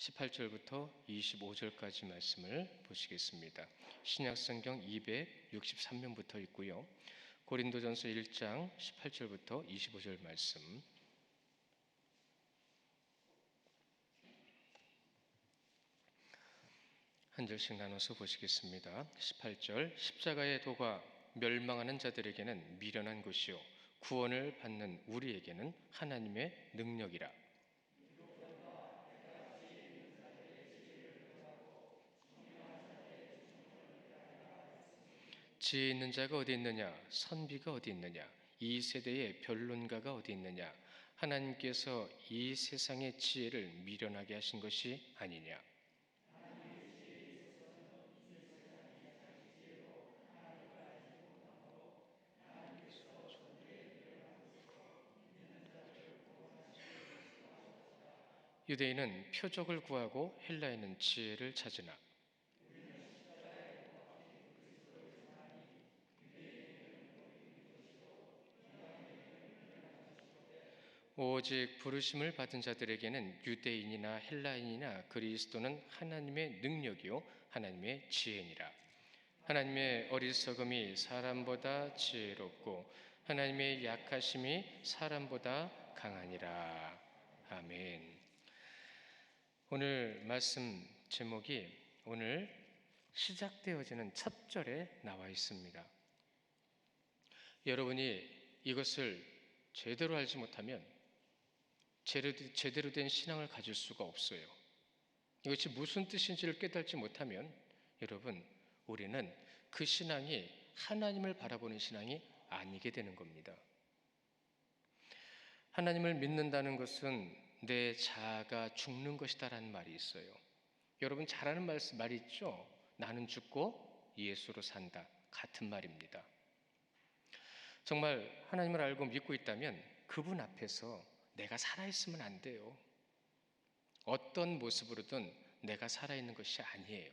18절부터 25절까지 말씀을 보시겠습니다. 신약성경 263면부터 있고요. 고린도전서 1장 18절부터 25절 말씀, 한 절씩 나눠서 보시겠습니다. 18절, 십자가의 도가 멸망하는 자들에게는 미련한 것이요 구원을 받는 우리에게는 하나님의 능력이라. 지혜 있는 자가 어디 있느냐? 선비가 어디 있느냐? 이 세대의 변론가가 어디 있느냐? 하나님께서 이 세상의 지혜를 미련하게 하신 것이 아니냐? 유대인은 표적을 구하고 헬라인은 지혜를 찾으나 오직 부르심을 받은 자들에게는 유대인이나 헬라인이나 그리스도는 하나님의 능력이요 하나님의 지혜니라. 하나님의 어리석음이 사람보다 지혜롭고 하나님의 약하심이 사람보다 강하니라. 아멘. 오늘 말씀 제목이 오늘 시작되어지는 첫 절에 나와 있습니다. 여러분이 이것을 제대로 알지 못하면 제대로 된 신앙을 가질 수가 없어요. 이것이 무슨 뜻인지를 깨닫지 못하면 여러분, 우리는 그 신앙이 하나님을 바라보는 신앙이 아니게 되는 겁니다. 하나님을 믿는다는 것은 내 자아가 죽는 것이다라는 말이 있어요. 여러분 잘 아는 말이 있죠? 나는 죽고 예수로 산다. 같은 말입니다. 정말 하나님을 알고 믿고 있다면 그분 앞에서 내가 살아있으면 안 돼요. 어떤 모습으로든 내가 살아있는 것이 아니에요.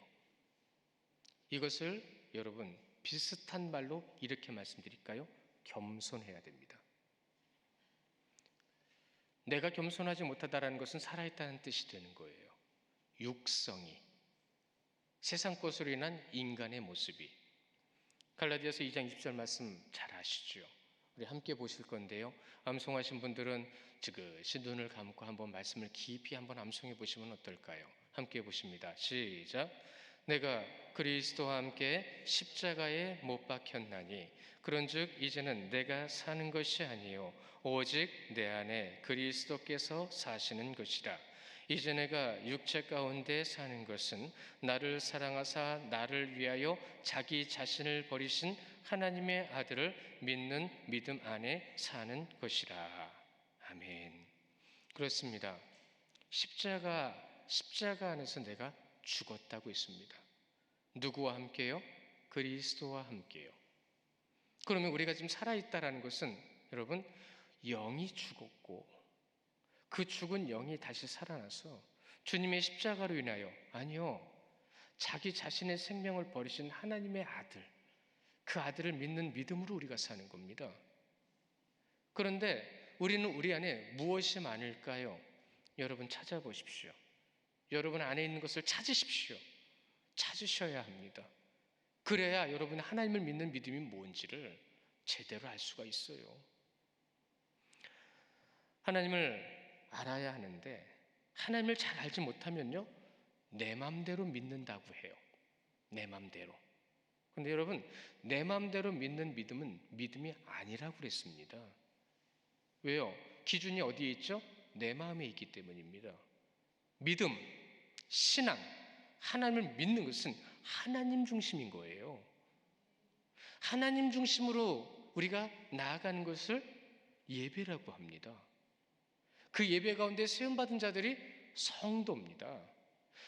이것을 여러분 비슷한 말로 이렇게 말씀드릴까요? 겸손해야 됩니다. 내가 겸손하지 못하다라는 것은 살아있다는 뜻이 되는 거예요. 육성이, 세상 것으로 인한 인간의 모습이. 갈라디아서 2장 20절 말씀 잘 아시죠? 우리 함께 보실 건데요. 암송하신 분들은 지그시 눈을 감고 한번 말씀을 깊이 한번 암송해 보시면 어떨까요? 함께 보십니다. 시작. 내가 그리스도와 함께 십자가에 못 박혔나니 그런즉 이제는 내가 사는 것이 아니요 오직 내 안에 그리스도께서 사시는 것이라. 이제 내가 육체 가운데 사는 것은 나를 사랑하사 나를 위하여 자기 자신을 버리신 하나님의 아들을 믿는 믿음 안에 사는 것이라. 아멘. 그렇습니다. 십자가 안에서 내가 죽었다고 했습니다. 누구와 함께요? 그리스도와 함께요. 그러면 우리가 지금 살아있다라는 것은 여러분 영이 죽었고 그 죽은 영이 다시 살아나서 주님의 십자가로 인하여, 아니요, 자기 자신의 생명을 버리신 하나님의 아들, 그 아들을 믿는 믿음으로 우리가 사는 겁니다. 그런데 우리는 우리 안에 무엇이 많을까요? 여러분 찾아보십시오. 여러분 안에 있는 것을 찾으십시오. 찾으셔야 합니다. 그래야 여러분 하나님을 믿는 믿음이 뭔지를 제대로 알 수가 있어요. 하나님을 알아야 하는데 하나님을 잘 알지 못하면요 내 맘대로 믿는다고 해요. 내 맘대로. 근데 여러분 내 맘대로 믿는 믿음은 믿음이 아니라고 그랬습니다. 왜요? 기준이 어디에 있죠? 내 마음에 있기 때문입니다. 믿음, 신앙, 하나님을 믿는 것은 하나님 중심인 거예요. 하나님 중심으로 우리가 나아가는 것을 예배라고 합니다. 그 예배 가운데 세움받은 자들이 성도입니다.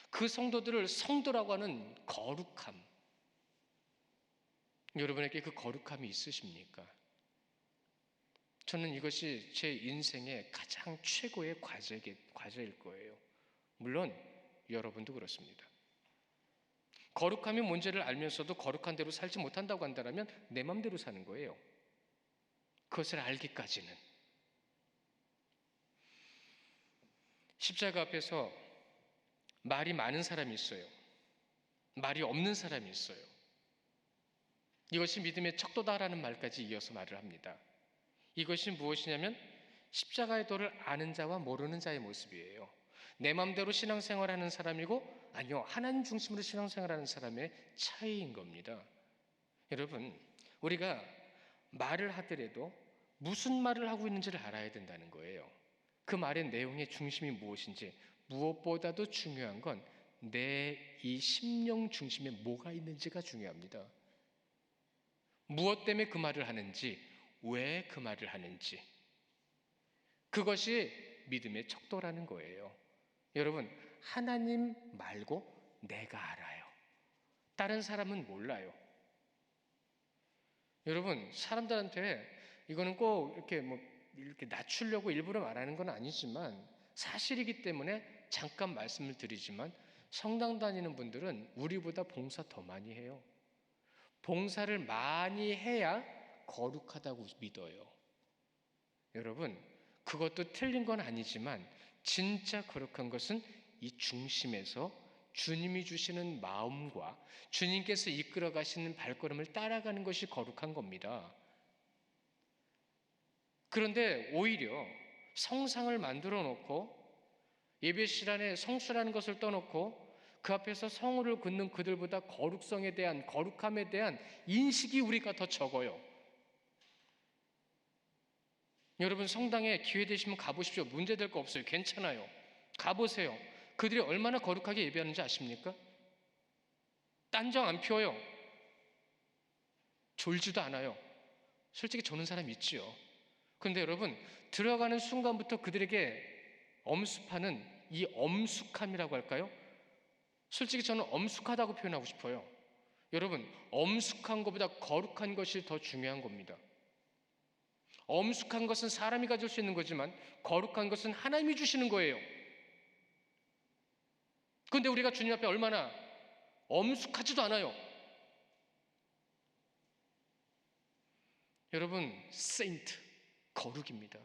그 성도들을 성도라고 하는 거룩함, 여러분에게 그 거룩함이 있으십니까? 저는 이것이 제 인생의 가장 최고의 과제일 거예요. 물론 여러분도 그렇습니다. 거룩함이 뭔지를 알면서도 거룩한 대로 살지 못한다고 한다면 내 맘대로 사는 거예요. 그것을 알기까지는. 십자가 앞에서 말이 많은 사람이 있어요. 말이 없는 사람이 있어요. 이것이 믿음의 척도다라는 말까지 이어서 말을 합니다. 이것이 무엇이냐면 십자가의 도를 아는 자와 모르는 자의 모습이에요. 내 마음대로 신앙생활하는 사람이고 아니요, 하나님 중심으로 신앙생활하는 사람의 차이인 겁니다. 여러분, 우리가 말을 하더라도 무슨 말을 하고 있는지를 알아야 된다는 거예요. 그 말의 내용의 중심이 무엇인지, 무엇보다도 중요한 건 내 이 심령 중심에 뭐가 있는지가 중요합니다. 무엇 때문에 그 말을 하는지, 왜 그 말을 하는지, 그것이 믿음의 척도라는 거예요. 여러분, 하나님 말고 내가 알아요. 다른 사람은 몰라요. 여러분, 사람들한테 이거는 꼭 이렇게 낮추려고 일부러 말하는 건 아니지만 사실이기 때문에 잠깐 말씀을 드리지만, 성당 다니는 분들은 우리보다 봉사 더 많이 해요. 봉사를 많이 해야 거룩하다고 믿어요. 여러분, 그것도 틀린 건 아니지만 진짜 거룩한 것은 이 중심에서 주님이 주시는 마음과 주님께서 이끌어 가시는 발걸음을 따라가는 것이 거룩한 겁니다. 그런데 오히려 성상을 만들어 놓고 예배 시간에 성수라는 것을 떠놓고 그 앞에서 성호를 긋는 그들보다 거룩성에 대한, 거룩함에 대한 인식이 우리가 더 적어요. 여러분, 성당에 기회 되시면 가보십시오. 문제될 거 없어요. 괜찮아요. 가보세요. 그들이 얼마나 거룩하게 예배하는지 아십니까? 딴정 안 피워요. 졸지도 않아요. 솔직히 저는 사람 있지요. 그런데 여러분, 들어가는 순간부터 그들에게 엄습하는 이 엄숙함이라고 할까요? 솔직히 저는 엄숙하다고 표현하고 싶어요. 여러분, 엄숙한 것보다 거룩한 것이 더 중요한 겁니다. 엄숙한 것은 사람이 가질 수 있는 거지만 거룩한 것은 하나님이 주시는 거예요. 그런데 우리가 주님 앞에 얼마나 엄숙하지도 않아요. 여러분, 세인트, 거룩입니다.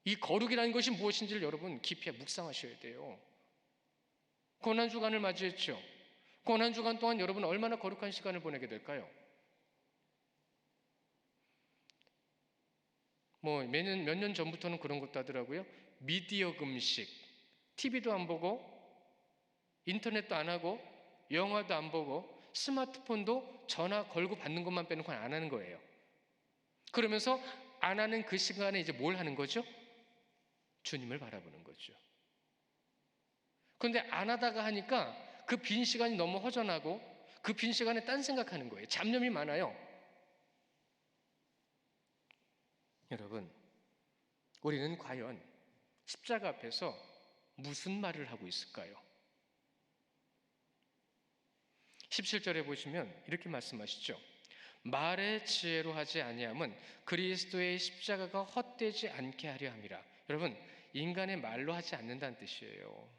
이 거룩이라는 것이 무엇인지를 여러분 깊이 묵상하셔야 돼요. 고난주간을 맞이했죠. 고난주간 동안 여러분 얼마나 거룩한 시간을 보내게 될까요? 매년 몇 년 전부터는 그런 것도 하더라고요. 미디어 금식, TV도 안 보고 인터넷도 안 하고 영화도 안 보고 스마트폰도 전화 걸고 받는 것만 빼놓고 안 하는 거예요. 그러면서 안 하는 그 시간에 이제 뭘 하는 거죠? 주님을 바라보는 거죠. 그런데 안 하다가 하니까 그 빈 시간이 너무 허전하고 그 빈 시간에 딴 생각하는 거예요. 잡념이 많아요. 여러분, 우리는 과연 십자가 앞에서 무슨 말을 하고 있을까요? 17절에 보시면 이렇게 말씀하시죠. 말의 지혜로 하지 아니함은 그리스도의 십자가가 헛되지 않게 하려 함이라. 여러분, 인간의 말로 하지 않는다는 뜻이에요.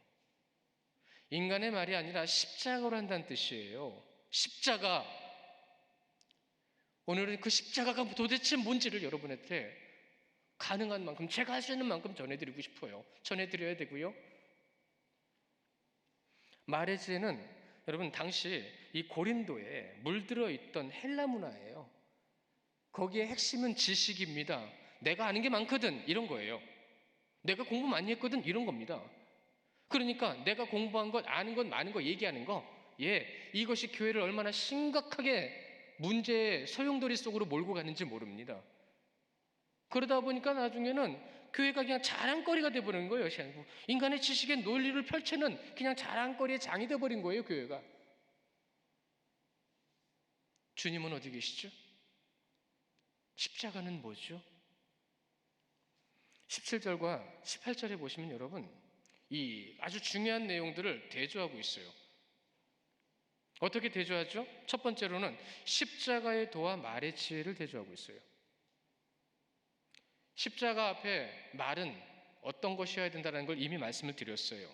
인간의 말이 아니라 십자가로 한다는 뜻이에요. 십자가. 오늘은 그 십자가가 도대체 뭔지를 여러분한테 가능한 만큼, 제가 할 수 있는 만큼 전해드리고 싶어요. 전해드려야 되고요. 말의 지혜는 여러분, 당시 이 고린도에 물들어 있던 헬라 문화예요. 거기에 핵심은 지식입니다. 내가 아는 게 많거든, 이런 거예요. 내가 공부 많이 했거든, 이런 겁니다. 그러니까 내가 공부한 것, 아는 것, 많은 거 얘기하는 거, 이것이 교회를 얼마나 심각하게 문제의 소용돌이 속으로 몰고 가는지 모릅니다. 그러다 보니까 나중에는 교회가 그냥 자랑거리가 돼버리는 거예요. 인간의 지식의 논리를 펼치는 그냥 자랑거리의 장이 돼버린 거예요, 교회가. 주님은 어디 계시죠? 십자가는 뭐죠? 17절과 18절에 보시면 여러분, 이 아주 중요한 내용들을 대조하고 있어요. 어떻게 대조하죠? 첫 번째로는 십자가의 도와 말의 지혜를 대조하고 있어요. 십자가 앞에 말은 어떤 것이어야 된다는 걸 이미 말씀을 드렸어요.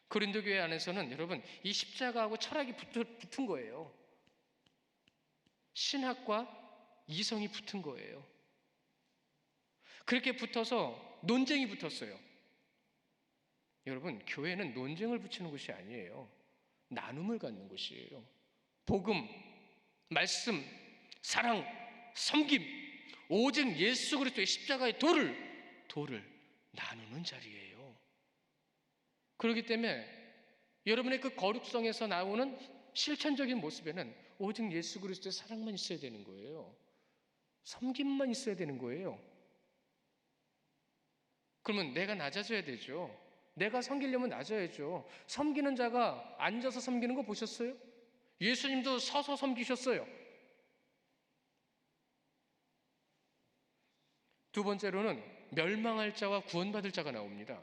고린도 교회 안에서는 여러분, 이 십자가하고 철학이 붙은 거예요. 신학과 이성이 붙은 거예요. 그렇게 붙어서 논쟁이 붙었어요. 여러분, 교회는 논쟁을 붙이는 곳이 아니에요. 나눔을 갖는 곳이에요. 복음, 말씀, 사랑, 섬김, 오직 예수 그리스도의 십자가의 도를 나누는 자리예요. 그렇기 때문에 여러분의 그 거룩성에서 나오는 실천적인 모습에는 오직 예수 그리스도의 사랑만 있어야 되는 거예요. 섬김만 있어야 되는 거예요. 그러면 내가 낮아져야 되죠. 내가 섬기려면 낮아야죠. 섬기는 자가 앉아서 섬기는 거 보셨어요? 예수님도 서서 섬기셨어요. 두 번째로는 멸망할 자와 구원받을 자가 나옵니다.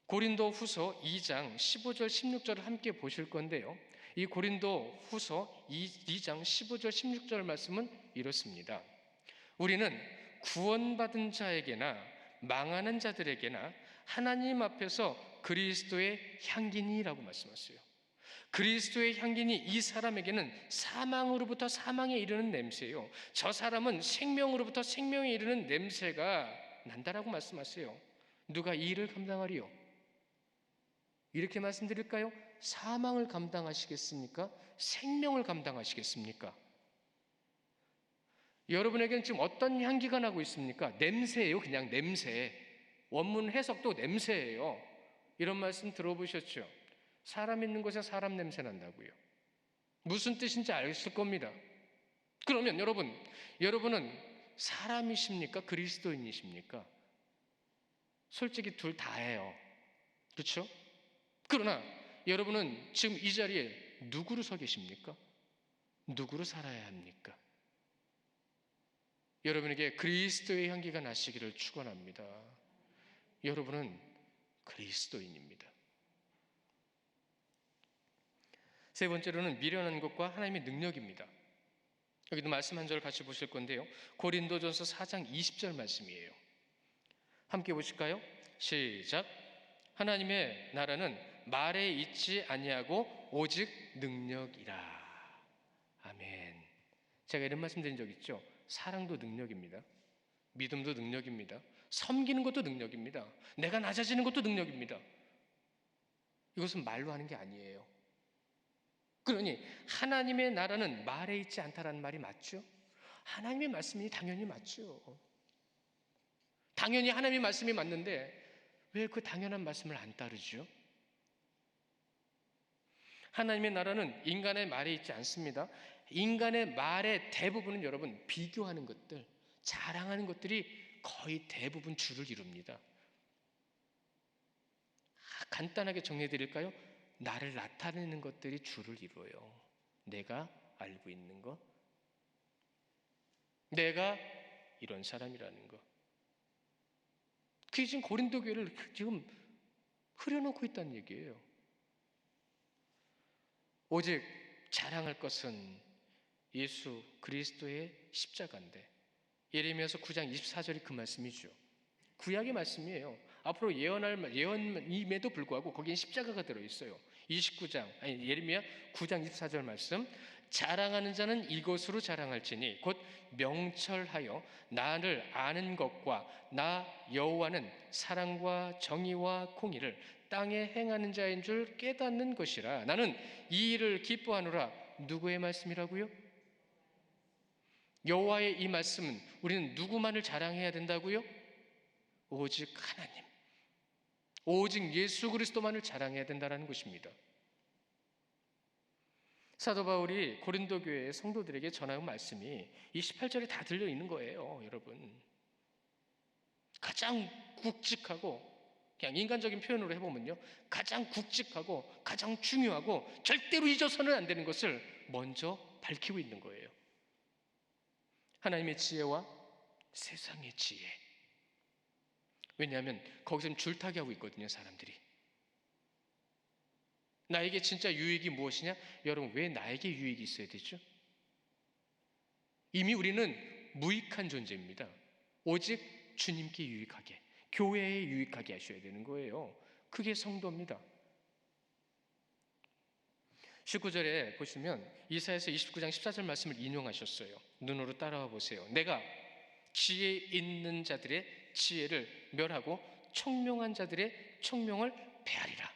고린도 후서 2장 15절 16절을 함께 보실 건데요. 이 고린도 후서 2장 15절 16절 말씀은 이렇습니다. 우리는 구원받은 자에게나 망하는 자들에게나 하나님 앞에서 그리스도의 향기니라고 말씀하셨어요. 그리스도의 향기니 이 사람에게는 사망으로부터 사망에 이르는 냄새요, 저 사람은 생명으로부터 생명에 이르는 냄새가 난다라고 말씀하세요. 누가 이 일을 감당하리요? 이렇게 말씀드릴까요? 사망을 감당하시겠습니까? 생명을 감당하시겠습니까? 여러분에게는 지금 어떤 향기가 나고 있습니까? 냄새예요. 그냥 냄새. 원문 해석도 냄새예요. 이런 말씀 들어보셨죠? 사람 있는 곳에 사람 냄새 난다고요. 무슨 뜻인지 아실 겁니다. 그러면 여러분은 사람이십니까? 그리스도인이십니까? 솔직히 둘 다예요. 그렇죠? 그러나 여러분은 지금 이 자리에 누구로 서 계십니까? 누구로 살아야 합니까? 여러분에게 그리스도의 향기가 나시기를 축원합니다. 여러분은 그리스도인입니다. 세 번째로는 미련한 것과 하나님의 능력입니다. 여기도 말씀 한 절 같이 보실 건데요. 고린도전서 4장 20절 말씀이에요. 함께 보실까요? 시작. 하나님의 나라는 말에 있지 아니하고 오직 능력이라. 아멘. 제가 이런 말씀 드린 적 있죠? 사랑도 능력입니다. 믿음도 능력입니다. 섬기는 것도 능력입니다. 내가 낮아지는 것도 능력입니다. 이것은 말로 하는 게 아니에요. 그러니 하나님의 나라는 말에 있지 않다라는 말이 맞죠? 하나님의 말씀이 당연히 맞죠. 당연히 하나님의 말씀이 맞는데 왜 그 당연한 말씀을 안 따르죠? 하나님의 나라는 인간의 말에 있지 않습니다. 인간의 말의 대부분은 여러분 비교하는 것들, 자랑하는 것들이 거의 대부분 주를 이룹니다. 간단하게 정리해 드릴까요? 나를 나타내는 것들이 주를 이루어요. 내가 알고 있는 것, 내가 이런 사람이라는 것. 그게 지금 고린도 교회를 지금 흐려놓고 있다는 얘기예요. 오직 자랑할 것은 예수 그리스도의 십자가인데, 예레미야서 9장 24절이 그 말씀이죠. 구약의 말씀이에요. 앞으로 예언할 예언임에도 불구하고 거기에 십자가가 들어있어요. 29장 예레미야 9장 24절 말씀. 자랑하는 자는 이것으로 자랑할지니 곧 명철하여 나를 아는 것과 나 여호와는 사랑과 정의와 공의를 땅에 행하는 자인 줄 깨닫는 것이라. 나는 이 일을 기뻐하노라. 누구의 말씀이라고요? 여호와의 이 말씀은 우리는 누구만을 자랑해야 된다고요? 오직 하나님, 오직 예수 그리스도만을 자랑해야 된다는 것입니다. 사도 바울이 고린도 교회의 성도들에게 전하는 말씀이 이 18절에 다 들려있는 거예요. 여러분, 가장 굵직하고, 그냥 인간적인 표현으로 해보면요, 가장 굵직하고 가장 중요하고 절대로 잊어서는 안 되는 것을 먼저 밝히고 있는 거예요. 하나님의 지혜와 세상의 지혜. 왜냐하면 거기서 줄타기 하고 있거든요, 사람들이. 나에게 진짜 유익이 무엇이냐? 여러분, 왜 나에게 유익이 있어야 되죠? 이미 우리는 무익한 존재입니다. 오직 주님께 유익하게, 교회에 유익하게 하셔야 되는 거예요. 그게 성도입니다. 19절에 보시면 이사야서 29장 14절 말씀을 인용하셨어요. 눈으로 따라와 보세요. 내가 지혜 있는 자들의 지혜를 멸하고 총명한 자들의 총명을 베하리라.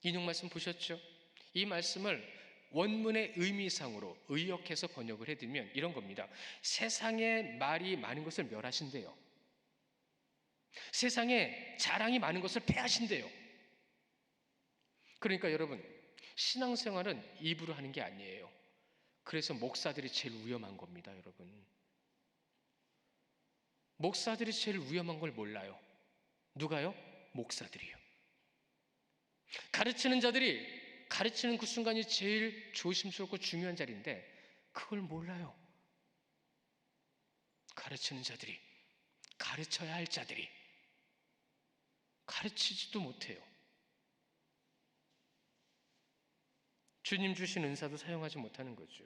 인용 말씀 보셨죠? 이 말씀을 원문의 의미상으로 의역해서 번역을 해드리면 이런 겁니다. 세상에 말이 많은 것을 멸하신대요. 세상에 자랑이 많은 것을 패하신대요. 그러니까 여러분, 신앙생활은 입으로 하는 게 아니에요. 그래서 목사들이 제일 위험한 겁니다, 여러분. 목사들이 제일 위험한 걸 몰라요. 누가요? 목사들이요. 가르치는 자들이 가르치는 그 순간이 제일 조심스럽고 중요한 자리인데 그걸 몰라요. 가르치는 자들이, 가르쳐야 할 자들이 가르치지도 못해요. 주님 주신 은사도 사용하지 못하는 거죠.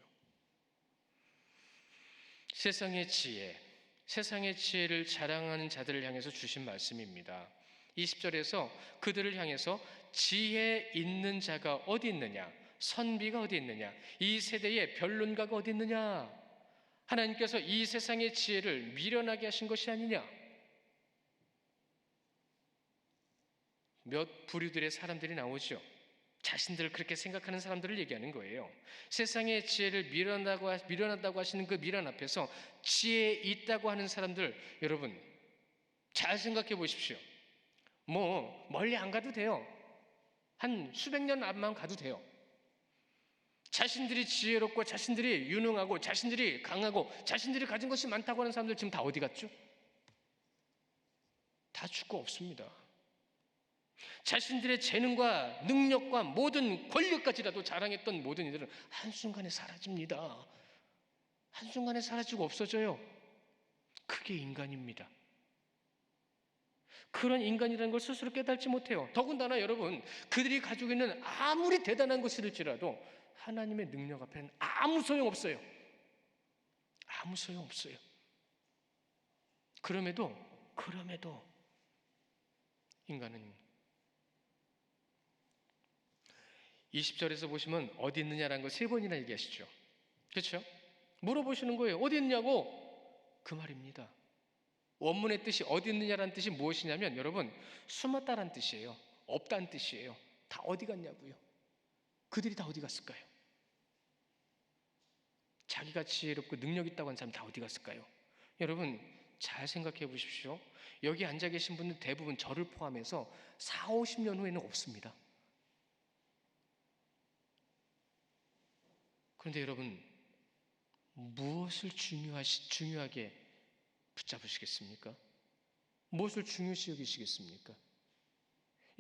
세상의 지혜를 자랑하는 자들을 향해서 주신 말씀입니다. 20절에서 그들을 향해서 지혜 있는 자가 어디 있느냐, 선비가 어디 있느냐, 이 세대의 변론가가 어디 있느냐, 하나님께서 이 세상의 지혜를 미련하게 하신 것이 아니냐. 몇 부류들의 사람들이 나오죠. 자신들을 그렇게 생각하는 사람들을 얘기하는 거예요. 세상의 지혜를 미련하다고 하시는 그 미련 앞에서 지혜 있다고 하는 사람들, 여러분 잘 생각해 보십시오. 뭐 멀리 안 가도 돼요. 한 수백 년 앞만 가도 돼요. 자신들이 지혜롭고 자신들이 유능하고 자신들이 강하고 자신들이 가진 것이 많다고 하는 사람들 지금 다 어디 갔죠? 다 죽고 없습니다. 자신들의 재능과 능력과 모든 권력까지라도 자랑했던 모든 이들은 한순간에 사라집니다. 한순간에 사라지고 없어져요. 그게 인간입니다. 그런 인간이라는 걸 스스로 깨닫지 못해요. 더군다나 여러분, 그들이 가지고 있는 아무리 대단한 것일지라도 하나님의 능력 앞에는 아무 소용없어요. 아무 소용없어요. 그럼에도 인간은 20절에서 보시면 어디 있느냐라는 걸 3번이나 얘기하시죠. 그렇죠? 물어보시는 거예요. 어디 있냐고? 그 말입니다. 원문의 뜻이 어디 있느냐라는 뜻이 무엇이냐면 여러분, 숨었다라는 뜻이에요. 없다는 뜻이에요. 다 어디 갔냐고요? 그들이 다 어디 갔을까요? 자기가 지혜롭고 능력 있다고 하는 사람 다 어디 갔을까요? 여러분 잘 생각해 보십시오. 여기 앉아 계신 분들 대부분 저를 포함해서 4, 50년 후에는 없습니다. 그런데 여러분, 무엇을 중요하게 붙잡으시겠습니까? 무엇을 중요시 여기시겠습니까?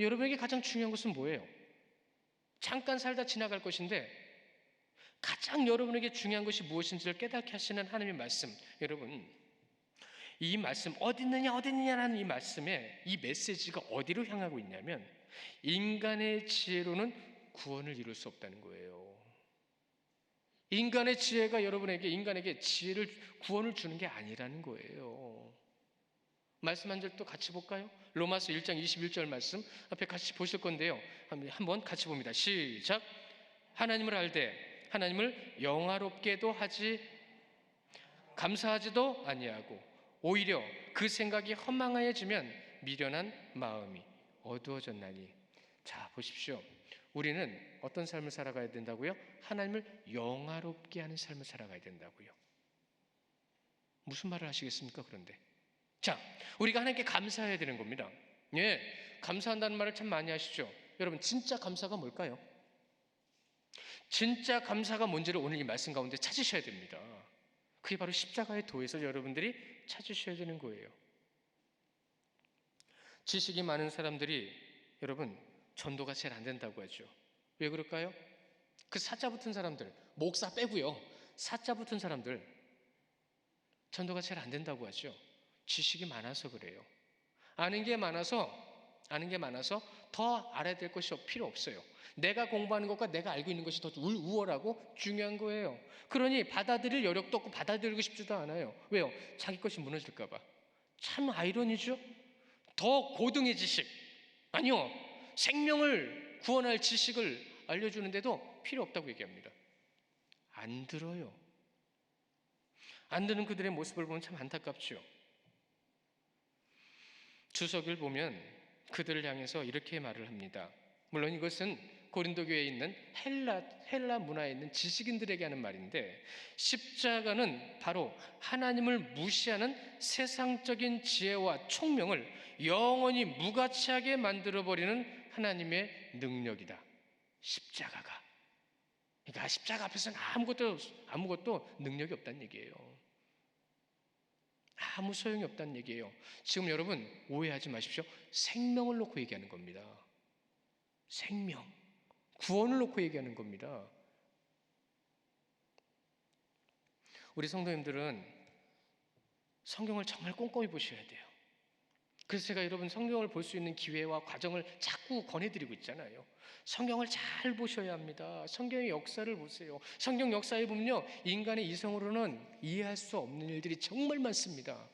여러분에게 가장 중요한 것은 뭐예요? 잠깐 살다 지나갈 것인데 가장 여러분에게 중요한 것이 무엇인지를 깨닫게 하시는 하나님의 말씀. 여러분, 이 말씀 어디 있느냐라는 이 말씀에 이 메시지가 어디로 향하고 있냐면 인간의 지혜로는 구원을 이룰 수 없다는 거예요. 인간의 지혜가 인간에게 구원을 주는 게 아니라는 거예요. 말씀 한 절 또 같이 볼까요? 로마서 1장 21절 말씀 앞에 같이 보실 건데요. 한번 같이 봅니다. 시작. 하나님을 알되 하나님을 영화롭게도 하지 감사하지도 아니하고 오히려 그 생각이 허망하여지면 미련한 마음이 어두워졌나니. 자, 보십시오. 우리는 어떤 삶을 살아가야 된다고요? 하나님을 영화롭게 하는 삶을 살아가야 된다고요. 무슨 말을 하시겠습니까? 그런데 자, 우리가 하나님께 감사해야 되는 겁니다. 예, 감사한다는 말을 참 많이 하시죠. 여러분, 진짜 감사가 뭘까요? 진짜 감사가 뭔지를 오늘 이 말씀 가운데 찾으셔야 됩니다. 그게 바로 십자가의 도에서 여러분들이 찾으셔야 되는 거예요. 지식이 많은 사람들이 여러분 전도가 제일 안 된다고 하죠. 왜 그럴까요? 그 사자 붙은 사람들, 목사 빼고요, 사자 붙은 사람들 전도가 제일 안 된다고 하죠. 지식이 많아서 그래요. 아는 게 많아서 더 알아야 될 것이 필요 없어요. 내가 공부하는 것과 내가 알고 있는 것이 더 우월하고 중요한 거예요. 그러니 받아들일 여력도 없고 받아들이고 싶지도 않아요. 왜요? 자기 것이 무너질까 봐. 참 아이러니죠? 더 고등의 지식, 아니요, 생명을 구원할 지식을 알려주는데도 필요 없다고 얘기합니다. 안 들어요. 안 듣는 그들의 모습을 보면 참 안타깝죠. 주석을 보면 그들을 향해서 이렇게 말을 합니다. 물론 이것은 고린도 교회에 있는 헬라 문화에 있는 지식인들에게 하는 말인데, 십자가는 바로 하나님을 무시하는 세상적인 지혜와 총명을 영원히 무가치하게 만들어버리는 하나님의 능력이다. 십자가가. 그러니까 십자가 앞에서는 아무것도 능력이 없다는 얘기예요. 아무 소용이 없다는 얘기예요. 지금 여러분 오해하지 마십시오. 생명을 놓고 얘기하는 겁니다. 생명, 구원을 놓고 얘기하는 겁니다. 우리 성도님들은 성경을 정말 꼼꼼히 보셔야 돼요. 그래서 제가 여러분 성경을 볼 수 있는 기회와 과정을 자꾸 권해드리고 있잖아요. 성경을 잘 보셔야 합니다. 성경의 역사를 보세요. 성경 역사에 보면요, 인간의 이성으로는 이해할 수 없는 일들이 정말 많습니다.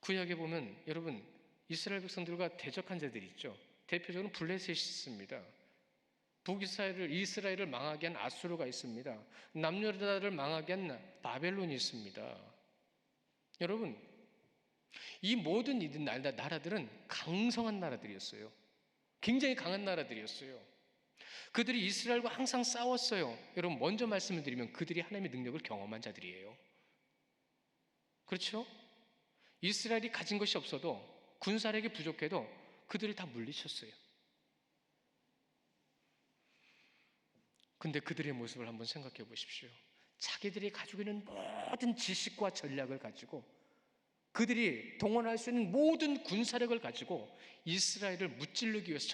구약에 보면 여러분 이스라엘 백성들과 대적한 자들이 있죠. 대표적으로 블레셋이 있습니다. 이스라엘을 망하게 한 아수르가 있습니다. 남유다를 망하게 한 바벨론이 있습니다. 여러분, 이 모든 나라들은 강성한 나라들이었어요. 굉장히 강한 나라들이었어요. 그들이 이스라엘과 항상 싸웠어요. 여러분, 먼저 말씀을 드리면 그들이 하나님의 능력을 경험한 자들이에요. 그렇죠? 이스라엘이 가진 것이 없어도, 군사력이 부족해도 그들을 다 물리쳤어요. 근데 그들의 모습을 한번 생각해 보십시오. 자기들이 가지고 있는 모든 지식과 전략을 가지고, 그들이 동원할 수 있는 모든 군사력을 가지고 이스라엘을 무찌르기 위해서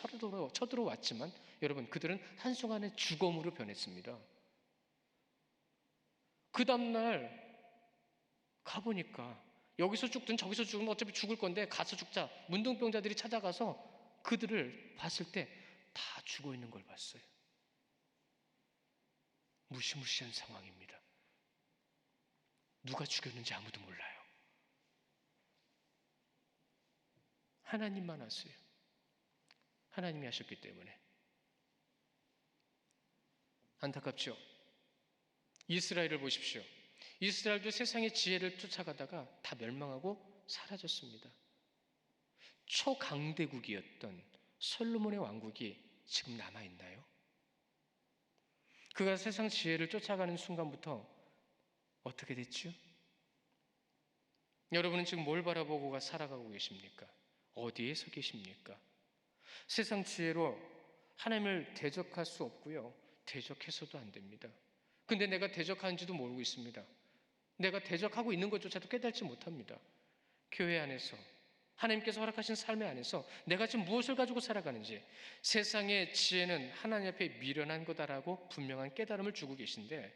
쳐들어왔지만 여러분, 그들은 한순간에 죽음으로 변했습니다. 그 다음날 가보니까 여기서 죽든 저기서 죽으면 어차피 죽을 건데 가서 죽자. 문둥병자들이 찾아가서 그들을 봤을 때 다 죽어 있는 걸 봤어요. 무시무시한 상황입니다. 누가 죽였는지 아무도 몰라요. 하나님만 아세요. 하나님이 하셨기 때문에. 안타깝죠? 이스라엘을 보십시오. 이스라엘도 세상의 지혜를 쫓아가다가 다 멸망하고 사라졌습니다. 초강대국이었던 솔로몬의 왕국이 지금 남아있나요? 그가 세상 지혜를 쫓아가는 순간부터 어떻게 됐죠? 여러분은 지금 뭘 바라보고 살아가고 계십니까? 어디에 서 계십니까? 세상 지혜로 하나님을 대적할 수 없고요, 대적해서도 안 됩니다. 근데 내가 대적하는지도 모르고 있습니다. 내가 대적하고 있는 것조차도 깨닫지 못합니다. 교회 안에서, 하나님께서 허락하신 삶의 안에서 내가 지금 무엇을 가지고 살아가는지, 세상의 지혜는 하나님 앞에 미련한 거다라고 분명한 깨달음을 주고 계신데,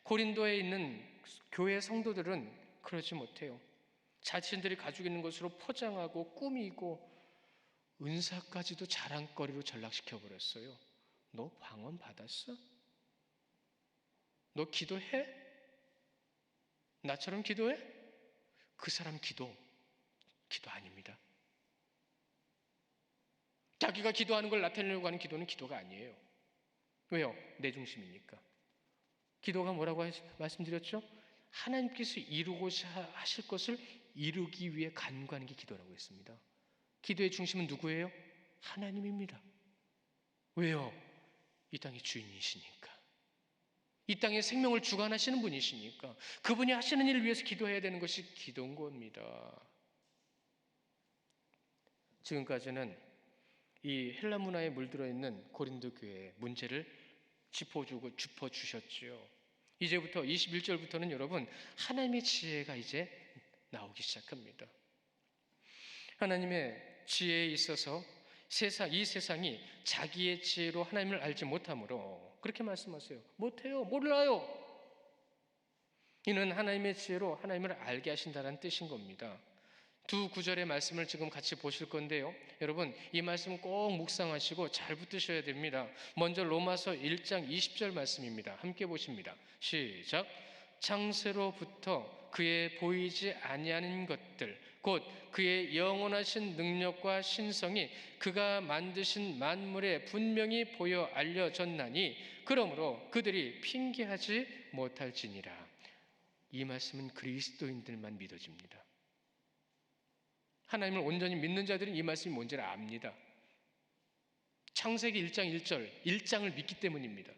고린도에 있는 교회 성도들은 그러지 못해요. 자신들이 가지고 있는 것으로 포장하고 꾸미고 은사까지도 자랑거리로 전락시켜버렸어요. 너 방언 받았어? 너 기도해? 나처럼 기도해? 그 사람 기도 아닙니다. 자기가 기도하는 걸 나타내려고 하는 기도는 기도가 아니에요. 왜요? 내 중심이니까. 기도가 뭐라고 말씀드렸죠? 하나님께서 이루고자 하실 것을 이루기 위해 간구하는 게 기도라고 했습니다. 기도의 중심은 누구예요? 하나님입니다. 왜요? 이 땅의 주인이시니까. 이 땅에 생명을 주관하시는 분이시니까. 그분이 하시는 일을 위해서 기도해야 되는 것이 기도인 겁니다. 지금까지는 이 헬라 문화에 물들어 있는 고린도 교회의 문제를 짚어주셨지요. 이제부터 21절부터는 여러분, 하나님의 지혜가 이제 나오기 시작합니다. 하나님의 지혜에 있어서 이 세상이 자기의 지혜로 하나님을 알지 못하므로, 그렇게 말씀하세요. 못해요. 몰라요. 이는 하나님의 지혜로 하나님을 알게 하신다는 뜻인 겁니다. 두 구절의 말씀을 지금 같이 보실 건데요, 여러분 이 말씀 꼭 묵상하시고 잘 붙드셔야 됩니다. 먼저 로마서 1장 20절 말씀입니다. 함께 보십니다. 시작. 창세로부터 그의 보이지 아니하는 것들, 곧 그의 영원하신 능력과 신성이 그가 만드신 만물에 분명히 보여 알려졌나니 그러므로 그들이 핑계하지 못할지니라. 이 말씀은 그리스도인들만 믿어집니다. 하나님을 온전히 믿는 자들은 이 말씀이 뭔지를 압니다. 창세기 1장 1절, 1장을 믿기 때문입니다.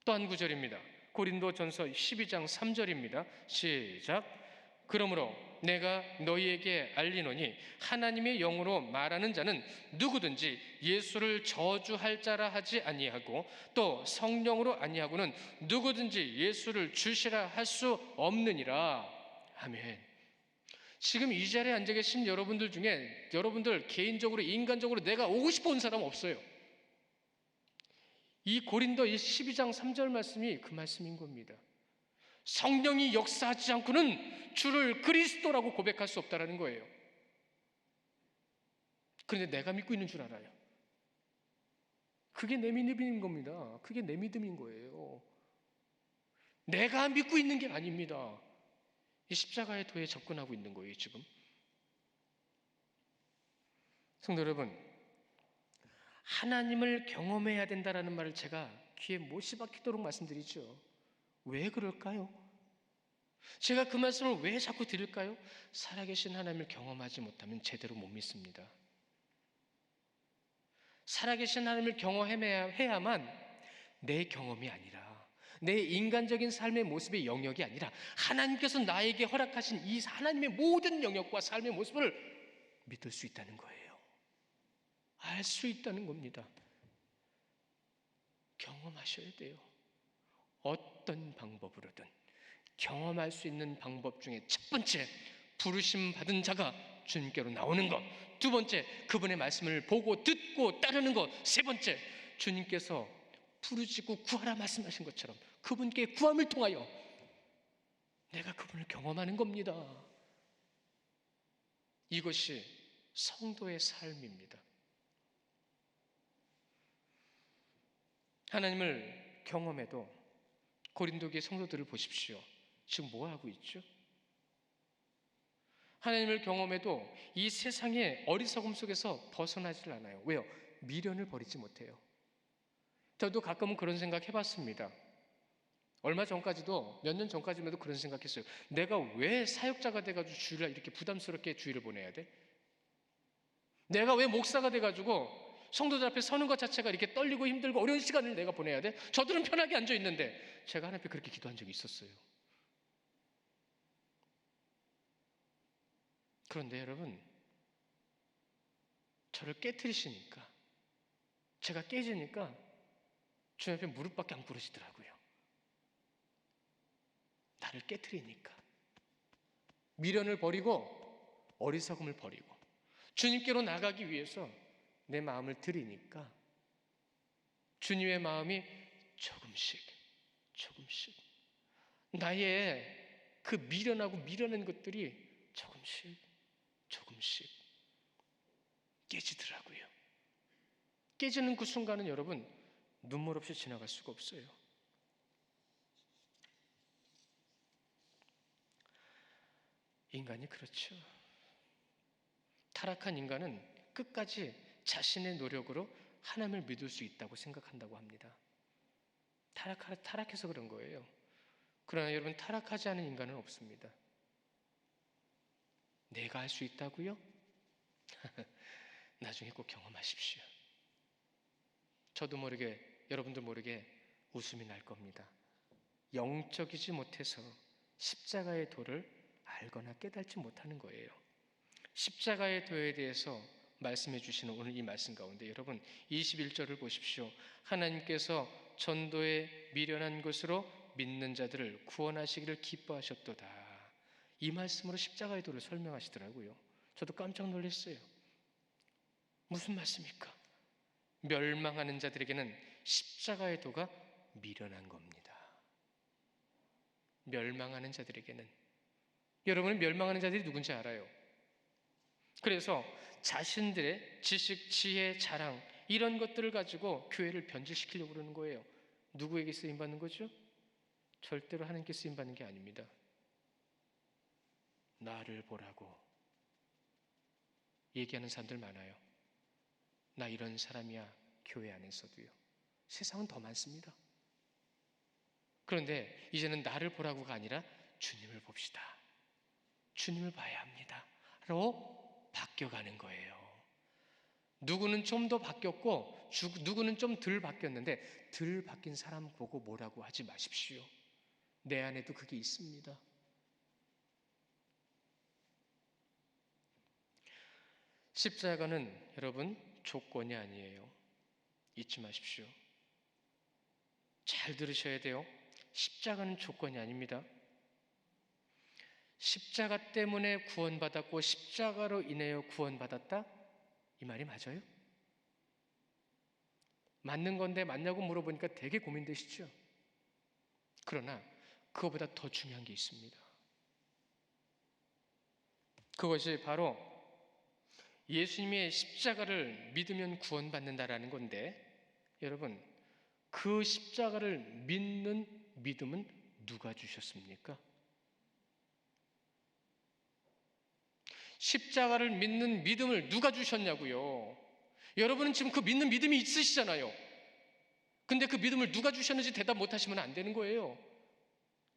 또 한 구절입니다. 고린도전서 12장 3절입니다. 시작. 그러므로 내가 너희에게 알리노니 하나님의 영으로 말하는 자는 누구든지 예수를 저주할 자라 하지 아니하고 또 성령으로 아니하고는 누구든지 예수를 주시라 할 수 없느니라. 아멘. 지금 이 자리에 앉아 계신 여러분들 중에 여러분들 개인적으로 인간적으로 내가 오고 싶어 온 사람 없어요. 이 고린도 12장 3절 말씀이 그 말씀인 겁니다. 성령이 역사하지 않고는 주를 그리스도라고 고백할 수 없다는 거예요. 그런데 내가 믿고 있는 줄 알아요. 그게 내 믿음인 겁니다. 그게 내 믿음인 거예요. 내가 믿고 있는 게 아닙니다. 이 십자가의 도에 접근하고 있는 거예요, 지금. 성도 여러분, 하나님을 경험해야 된다라는 말을 제가 귀에 못이 박히도록 말씀드리죠. 왜 그럴까요? 제가 그 말씀을 왜 자꾸 드릴까요? 살아계신 하나님을 경험하지 못하면 제대로 못 믿습니다. 살아계신 하나님을 경험해야만 내 경험이 아니라 내 인간적인 삶의 모습의 영역이 아니라 하나님께서 나에게 허락하신 이 하나님의 모든 영역과 삶의 모습을 믿을 수 있다는 거예요. 알 수 있다는 겁니다. 경험하셔야 돼요. 어떤 방법으로든 경험할 수 있는 방법 중에 첫 번째, 부르심 받은 자가 주님께로 나오는 것. 두 번째, 그분의 말씀을 보고 듣고 따르는 것. 세 번째, 주님께서 부르짖고 구하라 말씀하신 것처럼 그분께 구함을 통하여 내가 그분을 경험하는 겁니다. 이것이 성도의 삶입니다. 하나님을 경험해도 고린도교의 성도들을 보십시오. 지금 뭐 하고 있죠? 하나님을 경험해도 이 세상의 어리석음 속에서 벗어나질 않아요. 왜요? 미련을 버리지 못해요. 저도 가끔은 그런 생각 해봤습니다. 얼마 전까지도, 몇 년 전까지만 해도 그런 생각했어요. 내가 왜 사역자가 돼가지고 주일날 이렇게 부담스럽게 주일을 보내야 돼? 내가 왜 목사가 돼가지고 성도들 앞에 서는 것 자체가 이렇게 떨리고 힘들고 어려운 시간을 내가 보내야 돼? 저들은 편하게 앉아 있는데 제가 하나님 앞에 그렇게 기도한 적이 있었어요. 그런데 여러분, 저를 깨트리시니까, 제가 깨지니까 주님 앞에 무릎밖에 안 꿇으시더라고요. 나를 깨트리니까. 미련을 버리고 어리석음을 버리고 주님께로 나가기 위해서 내 마음을 드리니까 주님의 마음이 조금씩 나의 그 미련하고 미련한 것들이 조금씩 깨지더라고요. 깨지는 그 순간은 여러분 눈물 없이 지나갈 수가 없어요. 인간이 그렇죠. 타락한 인간은 끝까지 자신의 노력으로 하나님을 믿을 수 있다고 생각한다고 합니다. 타락해서 그런 거예요. 그러나 여러분, 타락하지 않은 인간은 없습니다. 내가 할 수 있다고요? 나중에 꼭 경험하십시오. 저도 모르게, 여러분도 모르게 웃음이 날 겁니다. 영적이지 못해서 십자가의 도를 알거나 깨닫지 못하는 거예요. 십자가의 도에 대해서 말씀해 주시는 오늘 이 말씀 가운데 여러분 21절을 보십시오. 하나님께서 전도에 미련한 것으로 믿는 자들을 구원하시기를 기뻐하셨도다. 이 말씀으로 십자가의 도를 설명하시더라고요. 저도 깜짝 놀랐어요. 무슨 말씀입니까? 멸망하는 자들에게는 십자가의 도가 미련한 겁니다. 멸망하는 자들에게는. 여러분은 멸망하는 자들이 누군지 알아요. 그래서 자신들의 지식, 지혜, 자랑 이런 것들을 가지고 교회를 변질시키려고 그러는 거예요. 누구에게 쓰임받는 거죠? 절대로 하나님께 쓰임받는 게 아닙니다. 나를 보라고 얘기하는 사람들 많아요. 나 이런 사람이야. 교회 안에서도요. 세상은 더 많습니다. 그런데 이제는 나를 보라고가 아니라 주님을 봅시다. 주님을 봐야 합니다. 로 바뀌어가는 거예요. 누구는 좀 더 바뀌었고 누구는 좀 덜 바뀌었는데 덜 바뀐 사람 보고 뭐라고 하지 마십시오. 내 안에도 그게 있습니다. 십자가는 여러분 조건이 아니에요. 잊지 마십시오. 잘 들으셔야 돼요. 십자가는 조건이 아닙니다. 십자가 때문에 구원받았고 십자가로 인하여 구원받았다? 이 말이 맞아요? 맞는 건데 맞냐고 물어보니까 되게 고민되시죠? 그러나 그거보다 더 중요한 게 있습니다. 그것이 바로 예수님의 십자가를 믿으면 구원받는다라는 건데, 여러분, 그 십자가를 믿는 믿음은 누가 주셨습니까? 십자가를 믿는 믿음을 누가 주셨냐고요? 여러분은 지금 그 믿는 믿음이 있으시잖아요. 근데 그 믿음을 누가 주셨는지 대답 못하시면 안 되는 거예요.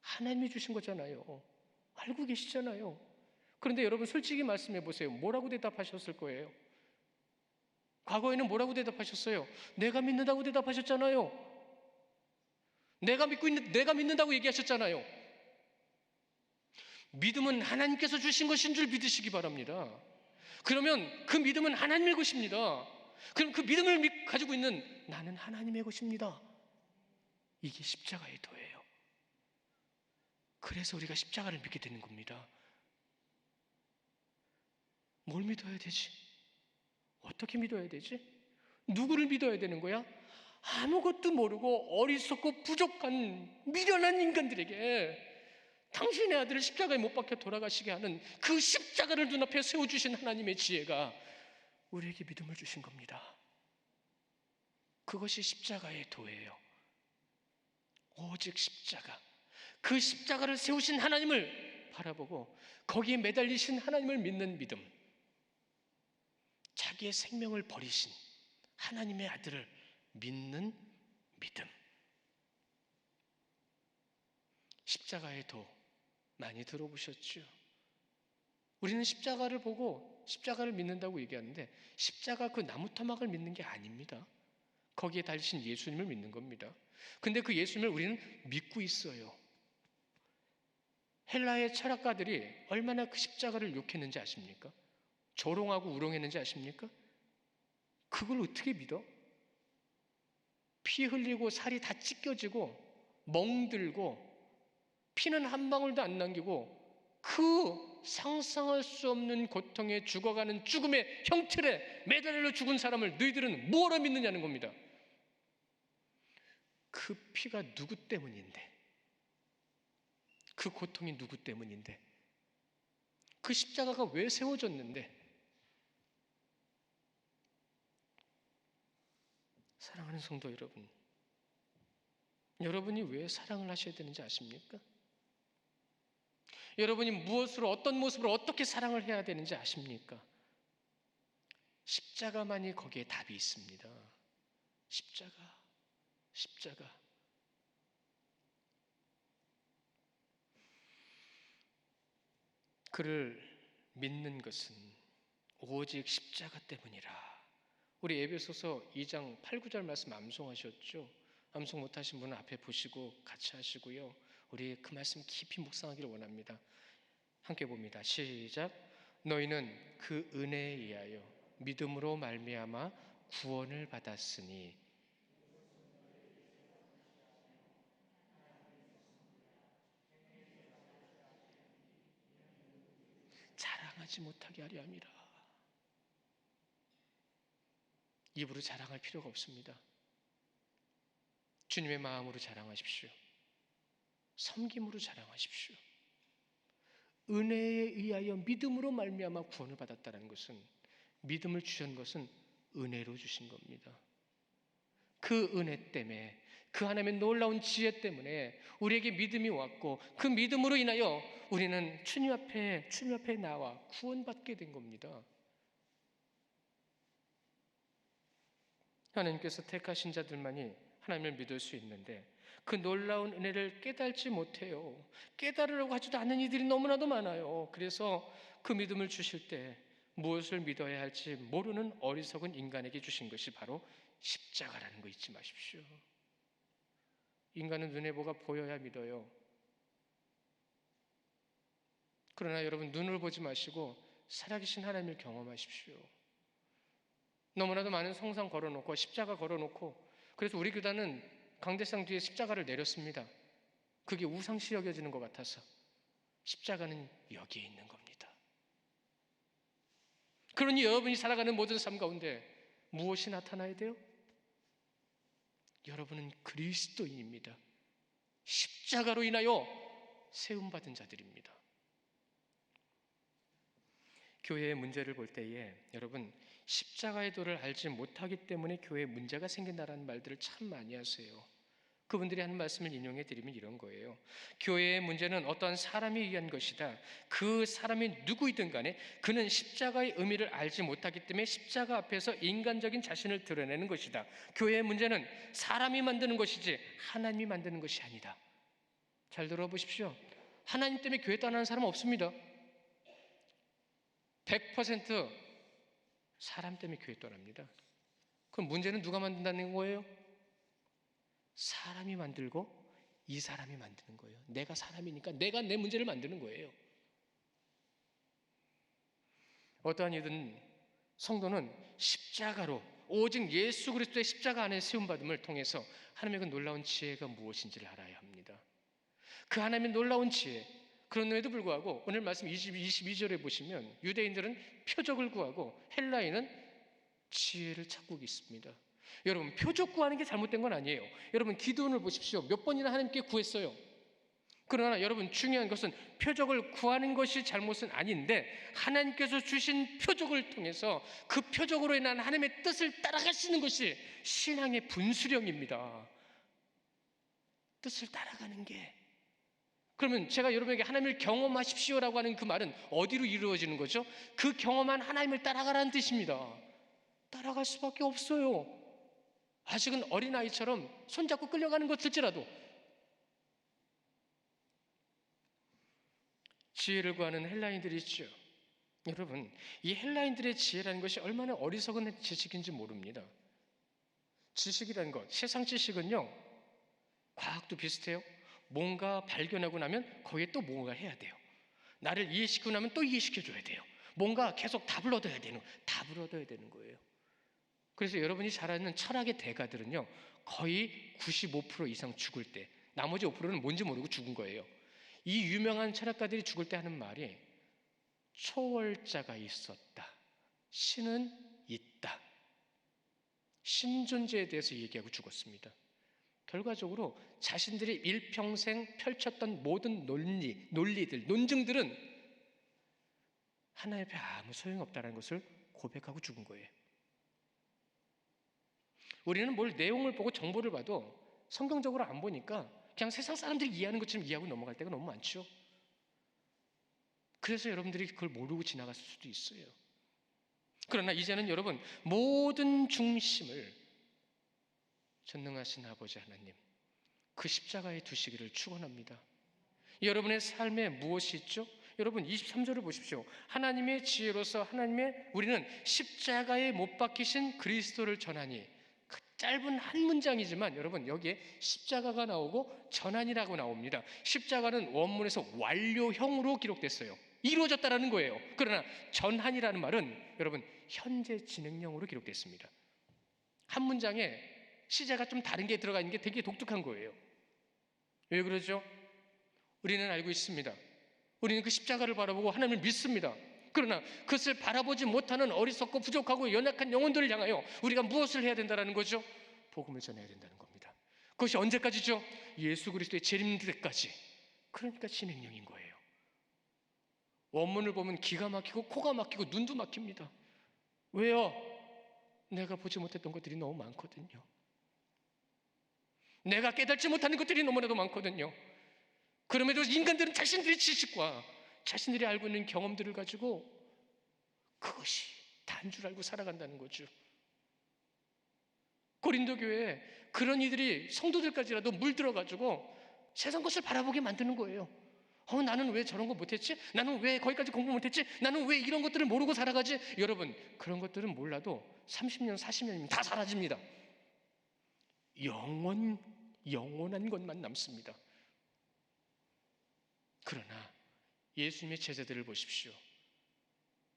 하나님이 주신 거잖아요. 알고 계시잖아요. 그런데 여러분 솔직히 말씀해 보세요. 뭐라고 대답하셨을 거예요? 과거에는 뭐라고 대답하셨어요? 내가 믿는다고 대답하셨잖아요. 내가 믿는다고 얘기하셨잖아요. 믿음은 하나님께서 주신 것인 줄 믿으시기 바랍니다. 그러면 그 믿음은 하나님의 것입니다. 그럼 그 믿음을 가지고 있는 나는 하나님의 것입니다. 이게 십자가의 도예요. 그래서 우리가 십자가를 믿게 되는 겁니다. 뭘 믿어야 되지? 어떻게 믿어야 되지? 누구를 믿어야 되는 거야? 아무것도 모르고 어리석고 부족한 미련한 인간들에게 당신의 아들을 십자가에 못 박혀 돌아가시게 하는 그 십자가를 눈앞에 세워주신 하나님의 지혜가 우리에게 믿음을 주신 겁니다. 그것이 십자가의 도예요. 오직 십자가, 그 십자가를 세우신 하나님을 바라보고 거기에 매달리신 하나님을 믿는 믿음, 자기의 생명을 버리신 하나님의 아들을 믿는 믿음. 십자가의 도 많이 들어보셨죠? 우리는 십자가를 보고 십자가를 믿는다고 얘기하는데 십자가 그 나무 토막을 믿는 게 아닙니다. 거기에 달리신 예수님을 믿는 겁니다. 근데 그 예수님을 우리는 믿고 있어요. 헬라의 철학가들이 얼마나 그 십자가를 욕했는지 아십니까? 조롱하고 우롱했는지 아십니까? 그걸 어떻게 믿어? 피 흘리고 살이 다 찢겨지고 멍들고 피는 한 방울도 안 남기고 그 상상할 수 없는 고통에 죽어가는 죽음의 형틀에 매달려 죽은 사람을 너희들은 뭐로 믿느냐는 겁니다. 그 피가 누구 때문인데, 그 고통이 누구 때문인데, 그 십자가가 왜 세워졌는데. 사랑하는 성도 여러분, 여러분이 왜 사랑을 하셔야 되는지 아십니까? 여러분이 무엇으로, 어떤 모습으로 어떻게 사랑을 해야 되는지 아십니까? 십자가만이 거기에 답이 있습니다. 십자가, 십자가. 그를 믿는 것은 오직 십자가 때문이라. 우리 에베소서 2장 8, 9절 말씀 암송하셨죠? 암송 못하신 분은 앞에 보시고 같이 하시고요. 우리 그 말씀 깊이 묵상하기를 원합니다. 함께 봅니다. 시작. 너희는 그 은혜에 의하여 믿음으로 말미암아 구원을 받았으니. 자랑하지 못하게 하려 함이라. 입으로 자랑할 필요가 없습니다. 주님의 마음으로 자랑하십시오. 섬김으로 자랑하십시오. 은혜에 의하여 믿음으로 말미암아 구원을 받았다는 것은, 믿음을 주신 것은 은혜로 주신 겁니다. 그 은혜 때문에, 그 하나님의 놀라운 지혜 때문에 우리에게 믿음이 왔고 그 믿음으로 인하여 우리는 주님 앞에 나와 구원받게 된 겁니다. 하나님께서 택하신 자들만이 하나님을 믿을 수 있는데 그 놀라운 은혜를 깨달지 못해요. 깨달으려고 하지도 않는 이들이 너무나도 많아요. 그래서 그 믿음을 주실 때 무엇을 믿어야 할지 모르는 어리석은 인간에게 주신 것이 바로 십자가라는 거 잊지 마십시오. 인간은 눈에 뭐가 보여야 믿어요. 그러나 여러분, 눈을 보지 마시고 살아계신 하나님을 경험하십시오. 너무나도 많은 성상 걸어놓고 십자가 걸어놓고, 그래서 우리 교단은 강대상 뒤에 십자가를 내렸습니다. 그게 우상시 여겨지는 것 같아서. 십자가는 여기에 있는 겁니다. 그러니 여러분이 살아가는 모든 삶 가운데 무엇이 나타나야 돼요? 여러분은 그리스도인입니다. 십자가로 인하여 세움받은 자들입니다. 교회의 문제를 볼 때에 여러분, 십자가의 도를 알지 못하기 때문에 교회에 문제가 생긴다라는 말들을 참 많이 하세요. 그분들이 하는 말씀을 인용해 드리면 이런 거예요. 교회의 문제는 어떠한 사람에 의한 것이다. 그 사람이 누구이든 간에 그는 십자가의 의미를 알지 못하기 때문에 십자가 앞에서 인간적인 자신을 드러내는 것이다. 교회의 문제는 사람이 만드는 것이지 하나님이 만드는 것이 아니다. 잘 들어보십시오. 하나님 때문에 교회 떠나는 사람은 없습니다. 100% 사람 때문에 교회 떠납니다. 그럼 문제는 누가 만든다는 거예요? 사람이 만들고 이 사람이 만드는 거예요. 내가 사람이니까 내가 내 문제를 만드는 거예요. 어떠한 이든 성도는 십자가로, 오직 예수 그리스도의 십자가 안에 세움받음을 통해서 하나님의 그 놀라운 지혜가 무엇인지를 알아야 합니다. 그 하나님의 놀라운 지혜, 그런데도 불구하고 오늘 말씀 22절에 보시면 유대인들은 표적을 구하고 헬라인은 지혜를 찾고 있습니다. 여러분, 표적 구하는 게 잘못된 건 아니에요. 여러분, 기도원을 보십시오. 몇 번이나 하나님께 구했어요. 그러나 여러분, 중요한 것은 표적을 구하는 것이 잘못은 아닌데 하나님께서 주신 표적을 통해서 그 표적으로 인한 하나님의 뜻을 따라가시는 것이 신앙의 분수령입니다. 뜻을 따라가는 게. 그러면 제가 여러분에게 하나님을 경험하십시오라고 하는 그 말은 어디로 이루어지는 거죠? 그 경험한 하나님을 따라가라는 뜻입니다. 따라갈 수밖에 없어요. 아직은 어린아이처럼 손잡고 끌려가는 것일지라도. 지혜를 구하는 헬라인들이 있죠. 여러분, 이 헬라인들의 지혜라는 것이 얼마나 어리석은 지식인지 모릅니다. 지식이라는 것, 세상 지식은요, 과학도 비슷해요. 뭔가 발견하고 나면 거기에 또 뭔가 해야 돼요. 나를 이해시키고 나면 또 이해시켜줘야 돼요. 뭔가 계속 답을 얻어야 되는 거예요. 그래서 여러분이 잘 아는 철학의 대가들은요, 거의 95% 이상 죽을 때, 나머지 5%는 뭔지 모르고 죽은 거예요. 이 유명한 철학가들이 죽을 때 하는 말이 초월자가 있었다, 신은 있다, 신존재에 대해서 얘기하고 죽었습니다. 결과적으로 자신들이 일평생 펼쳤던 모든 논리들, 논증들은 하나님 앞에 아무 소용없다는 것을 고백하고 죽은 거예요. 우리는 뭘 내용을 보고 정보를 봐도 성경적으로 안 보니까 그냥 세상 사람들이 이해하는 것처럼 이해하고 넘어갈 때가 너무 많죠. 그래서 여러분들이 그걸 모르고 지나갔을 수도 있어요. 그러나 이제는 여러분, 모든 중심을 전능하신 아버지 하나님, 그 십자가에 두시기를 축원합니다. 여러분의 삶에 무엇이 있죠? 여러분, 23절을 보십시오. 하나님의 지혜로서 우리는 십자가에 못 박히신 그리스도를 전하니. 그 짧은 한 문장이지만 여러분, 여기에 십자가가 나오고 전하니라고 나옵니다. 십자가는 원문에서 완료형으로 기록됐어요. 이루어졌다라는 거예요. 그러나 전하니라는 말은 여러분, 현재 진행형으로 기록됐습니다. 한 문장에 시제가 좀 다른 게 들어가 있는 게 되게 독특한 거예요. 왜 그러죠? 우리는 알고 있습니다. 우리는 그 십자가를 바라보고 하나님을 믿습니다. 그러나 그것을 바라보지 못하는 어리석고 부족하고 연약한 영혼들을 향하여 우리가 무엇을 해야 된다는 거죠? 복음을 전해야 된다는 겁니다. 그것이 언제까지죠? 예수 그리스도의 재림 때까지. 그러니까 진행형인 거예요. 원문을 보면 기가 막히고 코가 막히고 눈도 막힙니다. 왜요? 내가 보지 못했던 것들이 너무 많거든요. 내가 깨닫지 못하는 것들이 너무나도 많거든요. 그럼에도 인간들은 자신들의 지식과 자신들이 알고 있는 경험들을 가지고 그것이 다인 줄 알고 살아간다는 거죠. 고린도 교회에 그런 이들이 성도들까지라도 물들어가지고 세상 것을 바라보게 만드는 거예요. 나는 왜 저런 거 못했지? 나는 왜 거기까지 공부 못했지? 나는 왜 이런 것들을 모르고 살아가지? 여러분, 그런 것들은 몰라도 30년, 40년이면 다 사라집니다. 영원한 것만 남습니다. 그러나 예수님의 제자들을 보십시오.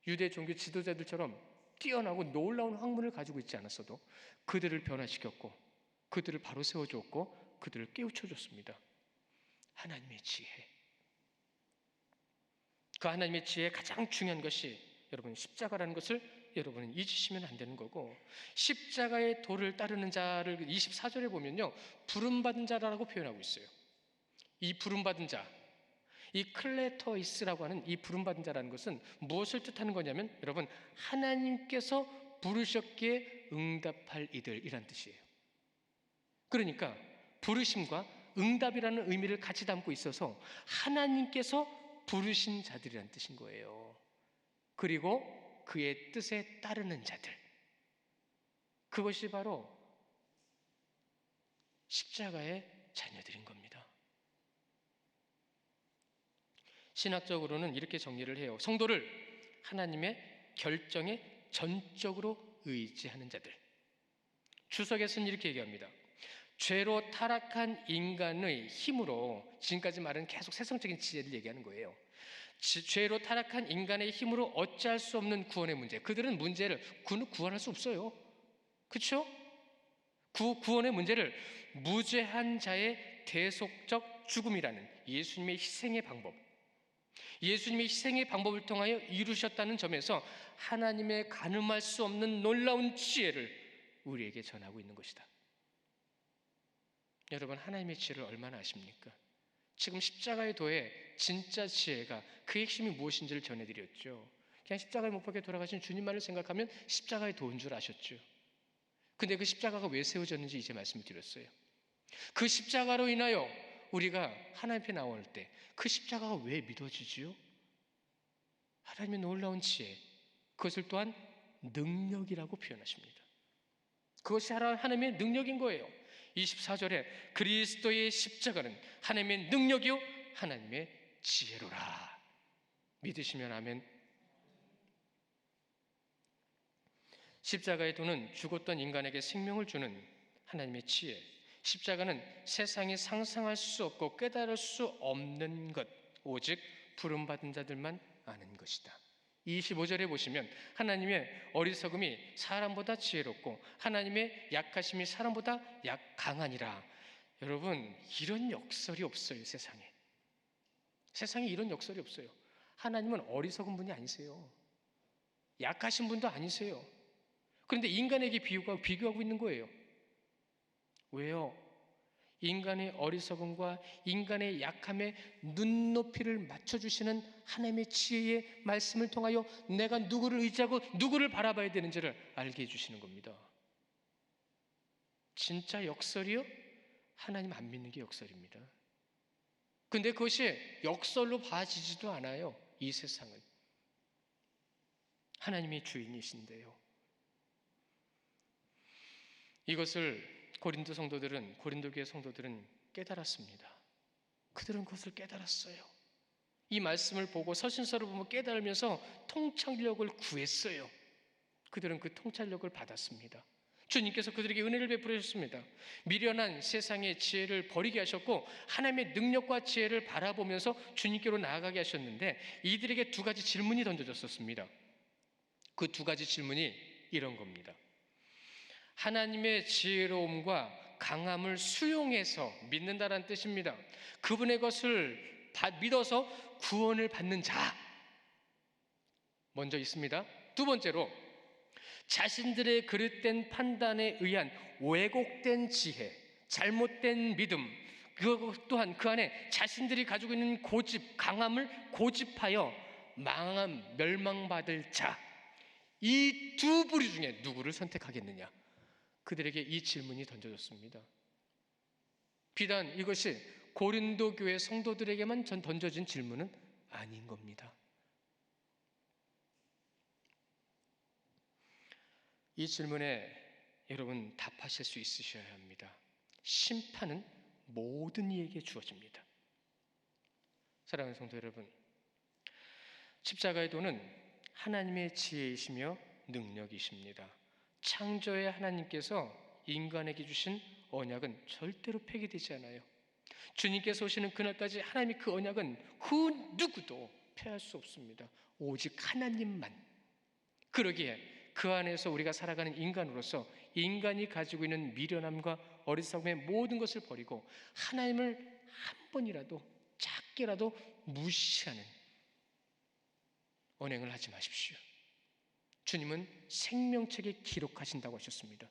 유대 종교 지도자들처럼 뛰어나고 놀라운 학문을 가지고 있지 않았어도 그들을 변화시켰고, 그들을 바로 세워줬고, 그들을 깨우쳐줬습니다. 하나님의 지혜. 그 하나님의 지혜의 가장 중요한 것이 여러분 십자가라는 것을 여러분은 잊으시면 안 되는 거고, 십자가의 도를 따르는 자를 24절에 보면요, 부름받은 자라고 표현하고 있어요. 이 부름받은 자, 이 클레토이스라고 하는 이 부름받은 자라는 것은 무엇을 뜻하는 거냐면, 여러분, 하나님께서 부르셨기에 응답할 이들이란 뜻이에요. 그러니까 부르심과 응답이라는 의미를 같이 담고 있어서 하나님께서 부르신 자들이란 뜻인 거예요. 그리고 그의 뜻에 따르는 자들, 그것이 바로 십자가의 자녀들인 겁니다. 신학적으로는 이렇게 정리를 해요. 성도를 하나님의 결정에 전적으로 의지하는 자들. 주석에서는 이렇게 얘기합니다. 죄로 타락한 인간의 힘으로, 지금까지 말은 계속 세상적인 지혜를 얘기하는 거예요. 죄로 타락한 인간의 힘으로 어찌할 수 없는 구원의 문제. 그들은 문제를 구원할 수 없어요. 그렇죠? 구원의 문제를 무죄한 자의 대속적 죽음이라는 예수님의 희생의 방법, 예수님의 희생의 방법을 통하여 이루셨다는 점에서 하나님의 가늠할 수 없는 놀라운 지혜를 우리에게 전하고 있는 것이다. 여러분, 하나님의 지혜를 얼마나 아십니까? 지금 십자가의 도의 진짜 지혜가, 그 핵심이 무엇인지를 전해드렸죠. 그냥 십자가에 못 박혀 돌아가신 주님만을 생각하면 십자가의 도인 줄 아셨죠. 근데 그 십자가가 왜 세워졌는지 이제 말씀을 드렸어요. 그 십자가로 인하여 우리가 하나님 앞에 나올 때 그 십자가가 왜 믿어지지요? 하나님의 놀라운 지혜, 그것을 또한 능력이라고 표현하십니다. 그것이 하나님의 능력인 거예요. 24절에 그리스도의 십자가는 하나님의 능력이요 하나님의 지혜로라. 믿으시면 아멘. 십자가의 도는 죽었던 인간에게 생명을 주는 하나님의 지혜. 십자가는 세상이 상상할 수 없고 깨달을 수 없는 것, 오직 부름받은 자들만 아는 것이다. 25절에 보시면 하나님의 어리석음이 사람보다 지혜롭고 하나님의 약하심이 사람보다 강하니라. 여러분, 이런 역설이 없어요. 세상에 이런 역설이 없어요. 하나님은 어리석은 분이 아니세요. 약하신 분도 아니세요. 그런데 인간에게 비교하고 있는 거예요. 왜요? 인간의 어리석음과 인간의 약함에 눈높이를 맞춰주시는 하나님의 지혜의 말씀을 통하여 내가 누구를 의지하고 누구를 바라봐야 되는지를 알게 해주시는 겁니다. 진짜 역설이요? 하나님 안 믿는 게 역설입니다. 근데 그것이 역설로 봐지지도 않아요. 이 세상은 하나님이 주인이신데요. 이것을 고린도 교회 성도들은 깨달았습니다. 그들은 그것을 깨달았어요. 이 말씀을 보고 서신서를 보면 깨달으면서 통찰력을 구했어요. 그들은 그 통찰력을 받았습니다. 주님께서 그들에게 은혜를 베풀으셨습니다. 미련한 세상의 지혜를 버리게 하셨고 하나님의 능력과 지혜를 바라보면서 주님께로 나아가게 하셨는데, 이들에게 두 가지 질문이 던져졌었습니다. 그 두 가지 질문이 이런 겁니다. 하나님의 지혜로움과 강함을 수용해서 믿는다라는 뜻입니다. 그분의 것을 믿어서 구원을 받는 자 먼저 있습니다. 두 번째로, 자신들의 그릇된 판단에 의한 왜곡된 지혜, 잘못된 믿음, 그것 또한 그 안에 자신들이 가지고 있는 강함을 고집하여 멸망받을 자, 이 두 부류 중에 누구를 선택하겠느냐? 그들에게 이 질문이 던져졌습니다. 비단 이것이 고린도 교회 성도들에게만 던져진 질문은 아닌 겁니다. 이 질문에 여러분 답하실 수 있으셔야 합니다. 심판은 모든 이에게 주어집니다. 사랑하는 성도 여러분, 십자가의 도는 하나님의 지혜이시며 능력이십니다. 창조의 하나님께서 인간에게 주신 언약은 절대로 폐기되지 않아요. 주님께서 오시는 그날까지 하나님의 그 언약은 그 누구도 폐할 수 없습니다. 오직 하나님만. 그러기에 그 안에서 우리가 살아가는 인간으로서 인간이 가지고 있는 미련함과 어리석음의 모든 것을 버리고 하나님을 한 번이라도 작게라도 무시하는 언행을 하지 마십시오. 주님은 생명책에 기록하신다고 하셨습니다.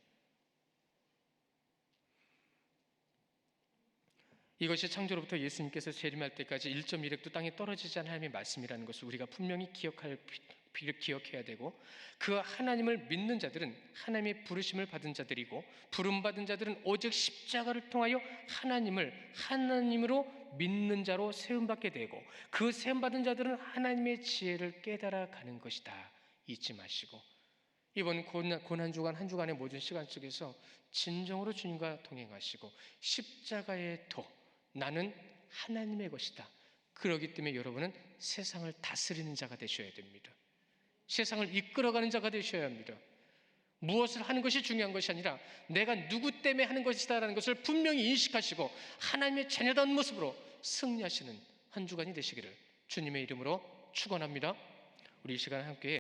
이것이 창조로부터 예수님께서 재림할 때까지 1.1획도 땅에 떨어지지 않은 하나님의 말씀이라는 것을 우리가 분명히 기억해야 되고, 그 하나님을 믿는 자들은 하나님의 부르심을 받은 자들이고, 부름받은 자들은 오직 십자가를 통하여 하나님으로 믿는 자로 세움받게 되고, 그 세움받은 자들은 하나님의 지혜를 깨달아가는 것이다. 잊지 마시고 이번 고난 주간 한 주간의 모든 시간 속에서 진정으로 주님과 동행하시고 십자가의 도, 나는 하나님의 것이다. 그렇기 때문에 여러분은 세상을 다스리는 자가 되셔야 됩니다. 세상을 이끌어가는 자가 되셔야 합니다. 무엇을 하는 것이 중요한 것이 아니라 내가 누구 때문에 하는 것이다라는 것을 분명히 인식하시고 하나님의 자녀다운 모습으로 승리하시는 한 주간이 되시기를 주님의 이름으로 축원합니다. 우리 이 시간 함께